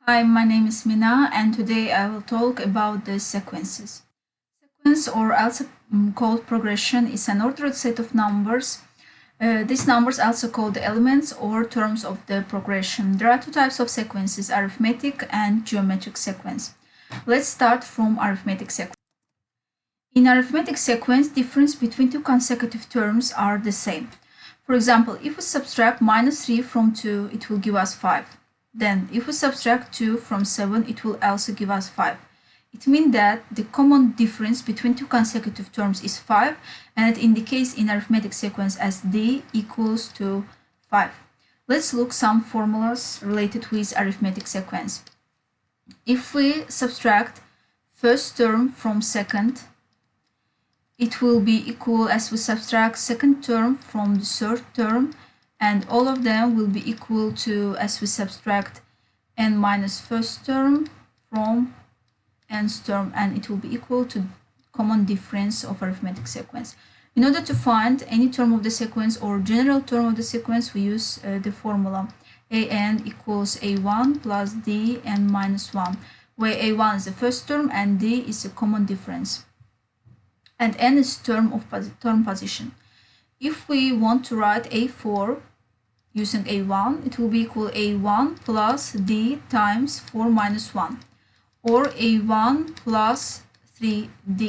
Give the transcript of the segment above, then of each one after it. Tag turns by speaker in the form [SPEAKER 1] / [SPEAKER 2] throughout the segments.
[SPEAKER 1] Hi, my name is Mina, and today I will talk about the sequences. Sequence, or also called progression, is an ordered set of numbers. These numbers also called the elements or terms of the progression. There are two types of sequences, arithmetic and geometric sequence. Let's start from arithmetic sequence. In arithmetic sequence, difference between two consecutive terms are the same. For example, if we subtract -3 from 2, it will give us 5. Then, if we subtract 2 from 7, it will also give us 5. It means that the common difference between two consecutive terms is 5, and it indicates in arithmetic sequence as d equals to 5. Let's look some formulas related with arithmetic sequence. If we subtract first term from second, it will be equal as we subtract second term from the third term, and all of them will be equal to as we subtract n minus first term from nth term, and it will be equal to common difference of arithmetic sequence. In order to find any term of the sequence or general term of the sequence, we use the formula an equals a1 plus d n minus 1, where a1 is the first term and d is the common difference, and n is term position. If we want to write a4 using a1, it will be equal a1 plus d times 4 minus 1, or a1 plus 3d.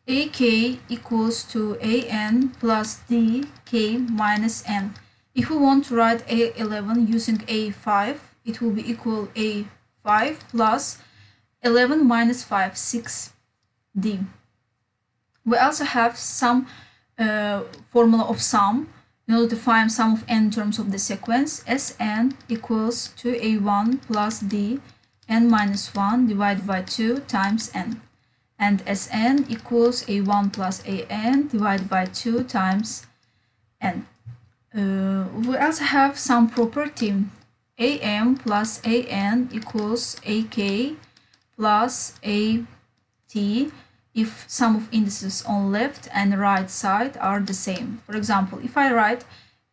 [SPEAKER 1] ak equals to an plus d k minus n. If we want to write a11 using a5, it will be equal a5 plus 11 minus 5, 6d. We also have some formula of sum. In order to find sum of n terms of the sequence, Sn equals to a1 plus d n minus 1 divided by 2 times n. And Sn equals a1 plus an divided by 2 times n. We also have some property. am plus an equals ak plus at if sum of indices on left and right side are the same. For example, if I write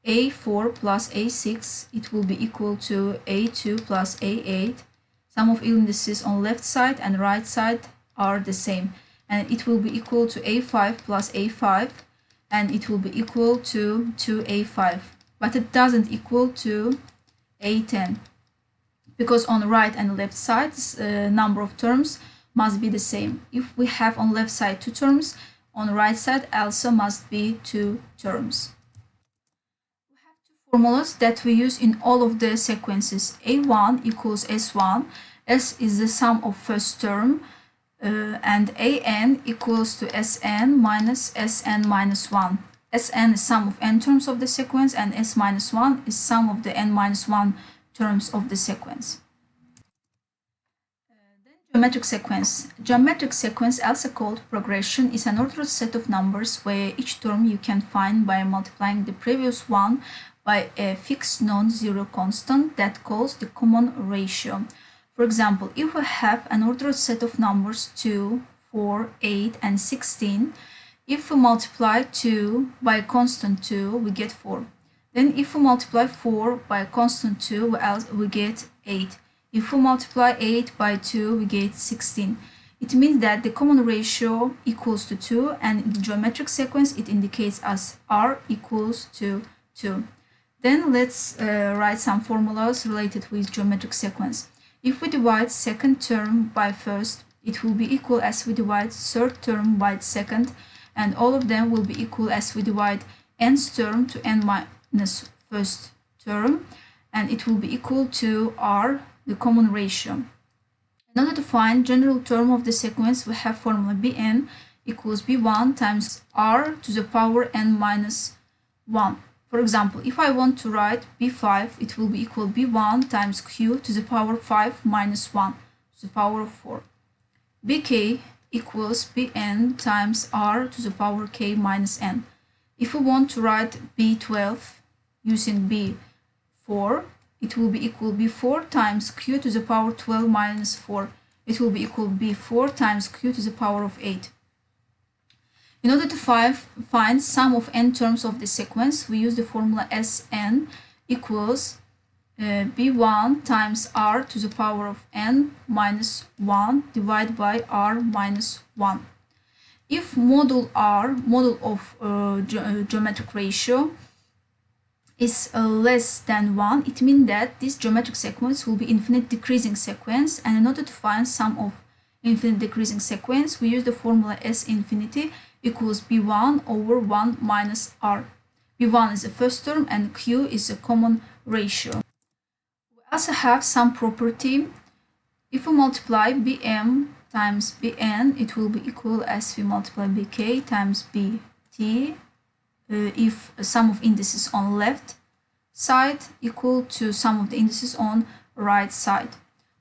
[SPEAKER 1] a4 plus a6, it will be equal to a2 plus a8. Sum of indices on left side and right side are the same, and it will be equal to a5 plus a5, and it will be equal to 2a5, but it doesn't equal to a10, because on right and left sides number of terms must be the same. If we have on left side 2 terms, on right side also must be 2 terms. We have 2 formulas that we use in all of the sequences. a1 equals s1. S is the sum of first term, and an equals to sn minus sn minus 1. Sn is sum of n terms of the sequence, and s minus 1 is sum of the n minus 1 terms of the sequence. Geometric sequence. Geometric sequence, also called progression, is an ordered set of numbers where each term you can find by multiplying the previous one by a fixed non-zero constant that calls the common ratio. For example, if we have an ordered set of numbers 2, 4, 8, and 16, if we multiply 2 by a constant 2, we get 4. Then if we multiply 4 by a constant 2, we get 8. If we multiply 8 by 2, we get 16. It means that the common ratio equals to 2, and in the geometric sequence it indicates as r equals to 2. Then let's write some formulas related with geometric sequence. If we divide second term by first, it will be equal as we divide third term by second, and all of them will be equal as we divide nth term to n minus first term, and it will be equal to r, the common ratio. In order to find general term of the sequence, we have formula bn equals b1 times r to the power n minus 1. For example, if I want to write b5, it will be equal b1 times q to the power 5 minus 1 to the power of 4. bk equals bn times r to the power k minus n. If we want to write b12 using b4, it will be equal b4 times q to the power 12 minus 4. It will be equal b4 times q to the power of 8. In order to find sum of n terms of the sequence, we use the formula Sn equals b1 times r to the power of n minus 1 divided by r minus 1. If model of geometric ratio is less than 1, it means that this geometric sequence will be infinite decreasing sequence, and in order to find sum of infinite decreasing sequence, we use the formula S infinity equals b1 over 1 minus r. b1 is the first term and q is a common ratio. We also have some property. If we multiply bm times bn, it will be equal as we multiply bk times bt if sum of indices on left side equal to sum of the indices on right side.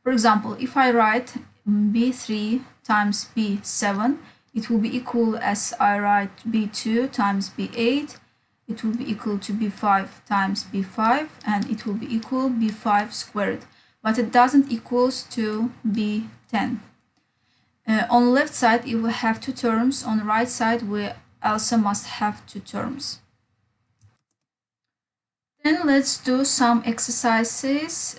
[SPEAKER 1] For example, if I write b3 times b7, it will be equal as I write b2 times b8, it will be equal to b5 times b5, and it will be equal b5 squared, but it doesn't equals to b10. On the left side, if we have two terms, on the right side, we also must have two terms. Then let's do some exercises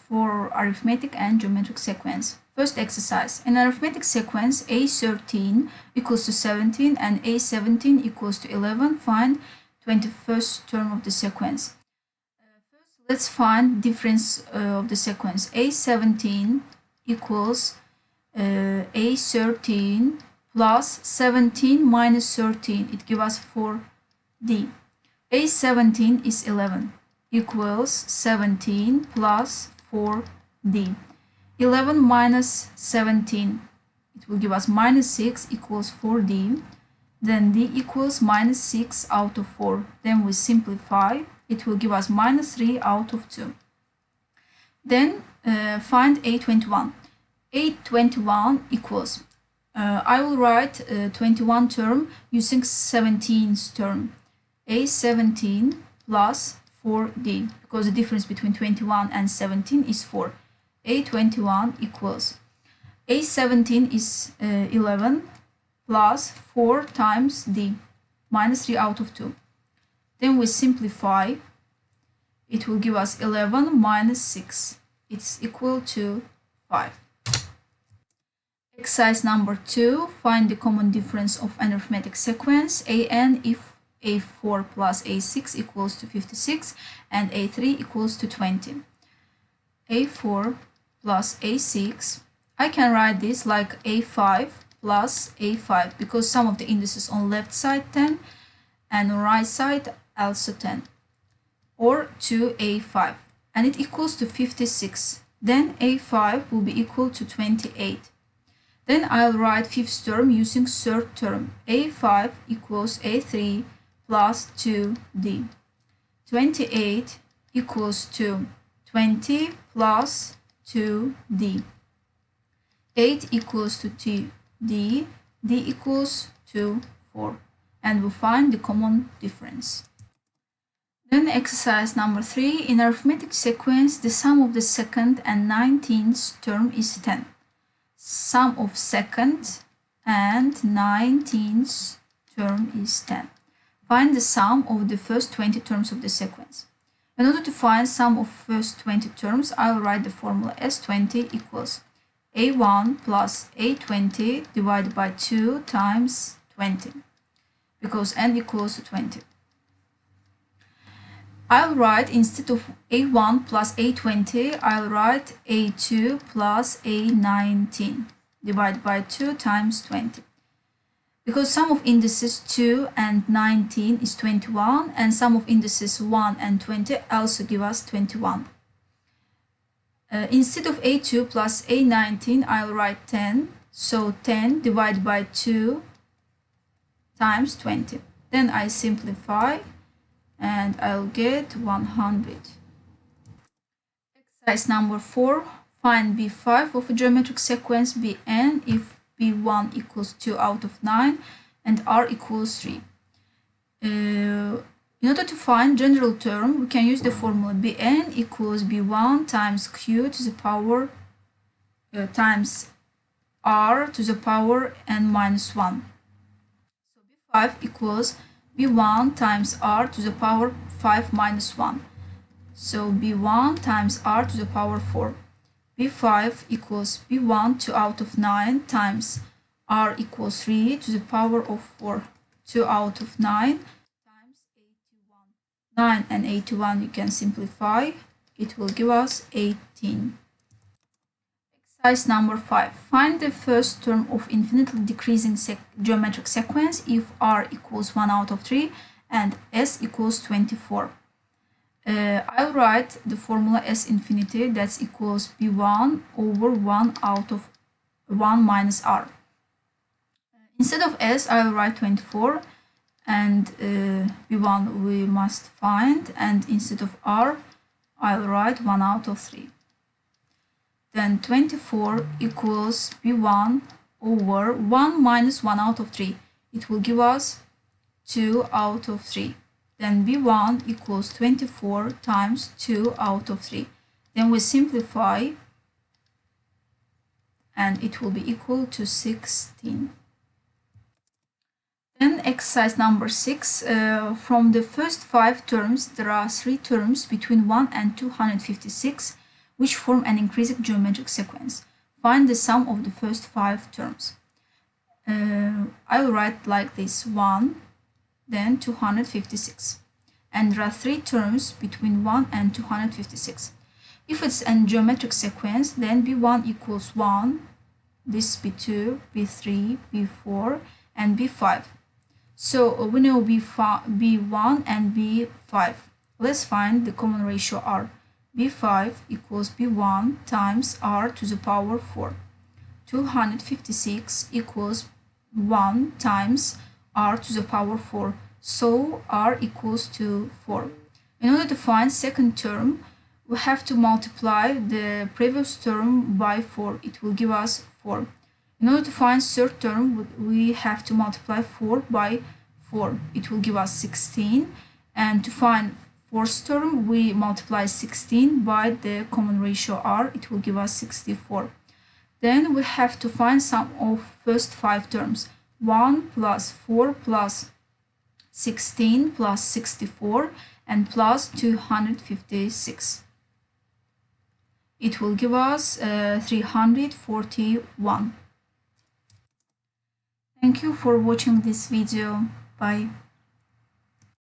[SPEAKER 1] for arithmetic and geometric sequence. First exercise. In arithmetic sequence, A13 equals to 17 and A17 equals to 11. Find 21st term of the sequence. First, let's find difference of the sequence. A17 equals A13 plus 17 minus 13. It gives us 4D. A17 is 11 equals 17 plus 4D. 11 minus 17, it will give us minus 6 equals 4D. Then D equals minus 6 out of 4. Then we simplify. It will give us minus 3 out of 2. Then find A21. A21 equals, I will write 21 term using 17th term. A17 plus 4D, because the difference between 21 and 17 is 4. A21 equals, A17 is 11 plus 4 times D, minus 3 out of 2. Then we simplify. It will give us 11 minus 6. It's equal to 5. Exercise number 2. Find the common difference of an arithmetic sequence. AN if A4 plus A6 equals to 56 and A3 equals to 20. A4 plus A6. I can write this like A5 plus A5 because some of the indices on left side 10 and on right side also 10. Or 2A5. And it equals to 56. Then A5 will be equal to 28. Then I'll write fifth term using third term. A5 equals A3 plus 2D. 28 equals to 20 plus 2D. 8 equals to D. D equals to 4. And we'll find the common difference. Then exercise number 3. In arithmetic sequence, the sum of the second and 19th term is 10. Sum of second and 19th term is 10. Find the sum of the first 20 terms of the sequence. In order to find sum of first 20 terms, I'll write the formula S20 equals A1 plus A20 divided by 2 times 20, because n equals to 20. I'll write, instead of A1 plus A20, I'll write A2 plus A19 divided by 2 times 20. Because sum of indices 2 and 19 is 21, and sum of indices 1 and 20 also give us 21. Instead of A2 plus A19, I'll write 10. So 10 divided by 2 times 20. Then I simplify and I'll get 100. Exercise number 4. Find B5 of a geometric sequence Bn if B1 equals 2 out of 9 and R equals 3. In order to find general term, we can use the formula Bn equals B1 times Q to the power times R to the power n minus 1. So B5 equals B1 times R to the power 5 minus 1. So b1 times r to the power 4. b5 equals b1 2 out of 9 times r equals 3 to the power of 4. 2 out of 9 times 81. 9 and 81 you can simplify. It will give us 18. Exercise number 5. Find the first term of infinitely decreasing geometric sequence if r equals 1 out of 3 and s equals 24. I'll write the formula s infinity, that's equals b1 over 1 out of 1 minus r. Instead of s, I'll write 24, and b1 we must find, and instead of r, I'll write 1 out of 3. Then 24 equals b1 over 1 minus 1 out of 3. It will give us 2 out of 3. Then b1 equals 24 times 2 out of 3. Then we simplify, and it will be equal to 16. Then exercise number 6. From the first 5 terms, there are 3 terms between 1 and 256 which form an increasing geometric sequence. Find the sum of the first 5 terms. I'll write like this: 1, then 256. And there are 3 terms between 1 and 256. If it's a geometric sequence, then b1 equals 1, this b2, b3, b4, and b5. So we know b1 and b5. Let's find the common ratio r. b5 equals b1 times r to the power 4. 256 equals 1 times r to the power 4. So r equals to 4. In order to find second term, we have to multiply the previous term by 4. It will give us 4. In order to find third term, we have to multiply 4 by 4. It will give us 16. And to find fourth term, we multiply 16 by the common ratio r. It will give us 64. Then we have to find sum of first 5 terms. 1 plus 4 plus 16 plus 64 and plus 256. It will give us 341. Thank you for watching this video. Bye.